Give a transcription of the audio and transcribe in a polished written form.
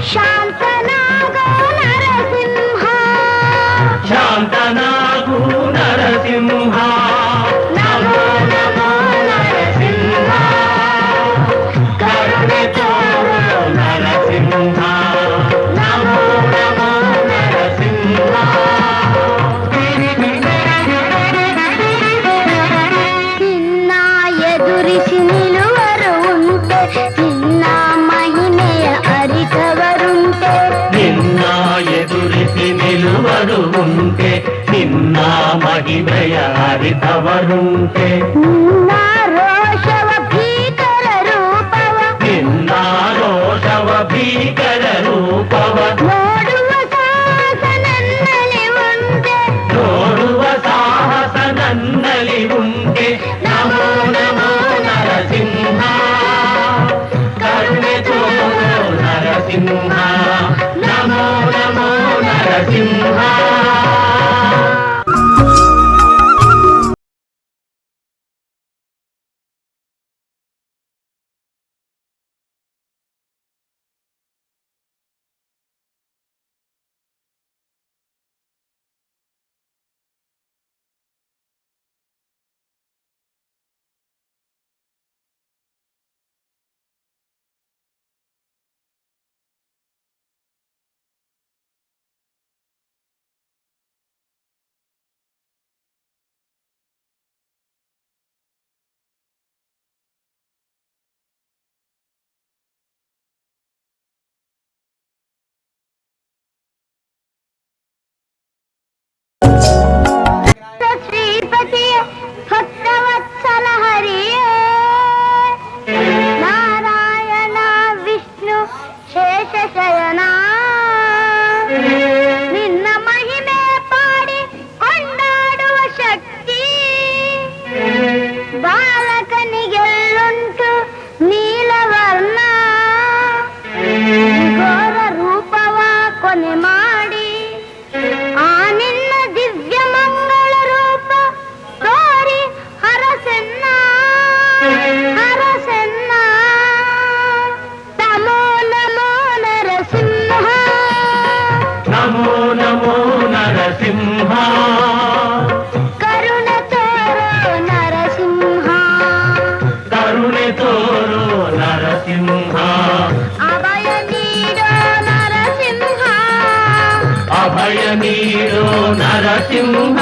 శాంతనాగో నరసింహ శాంతనాగు నరసింహ నమో నమో నరసింహ కరుణే తోరు నరసింహ నమో నమో నరసింహ నిన్న ఎదురిసి నిలువరు ఉంటే నిన్న మహిమయ అరికవరుంటే నిన్న ఎదురిసి నిలువరు ఉంటే నిన్న మహిమయ అరితవరుంటే నిన్న రోషవ భీకర రూపవ నిన్న రోషవ భీకర రూపవ ನೋಡುವ ಸಾಹಸನನ್ನಲಿ ಉಂಟೆ ನೋಡುವ ಸಾಹಸ ನನ್ನಲ್ಲಿ ಉಂಟೆ ನಮೋ ನಮೋ ನರಸಿಂಹ ಕರುಣೆ ತೋರು ನರಸಿಂಹ ನಮೋ ನಮೋ ನರಸಿಂಹ ಶ್ರೀಪತಿ ಭಕ್ತವತ್ಸಲ ಹರಿಯೇ ನಾರಾಯಣ ವಿಷ್ಣು ಶೇಷಶಯನ ನಿನ್ನ ಮಹಿಮೆ ಪಾಡಿ ಕೊಂಡಾಡುವ ಶಕ್ತಿ ಬಾಲಕನಿಗೆಲ್ಲುಂಟು ನೀಲವರ್ಣ ಘೋರ ರೂಪವ ಕೊನೆ ಮಾಡಿ ಆ ನಿನ್ನ ದಿವ್ಯ ಮಂಗಳ ರೂಪ ತೋರಿ ಹರಸೆನ್ನ ಹರಸೆನ್ನ ನಮೋ ನಮೋ ನರಸಿಂಹ ನಮೋ ನಮೋ ನರಸಿಂಹ ಕರುಣೆ ತೋರೋ ನರಸಿಂಹ ಕರುಣೆ ತೋರು ನರಸಿಂಹ ಅಭಯ ನೀಡೋ ನರಸಿಂಹ ಅಭಯ ನೀಡೋ ನರಸಿಂಹ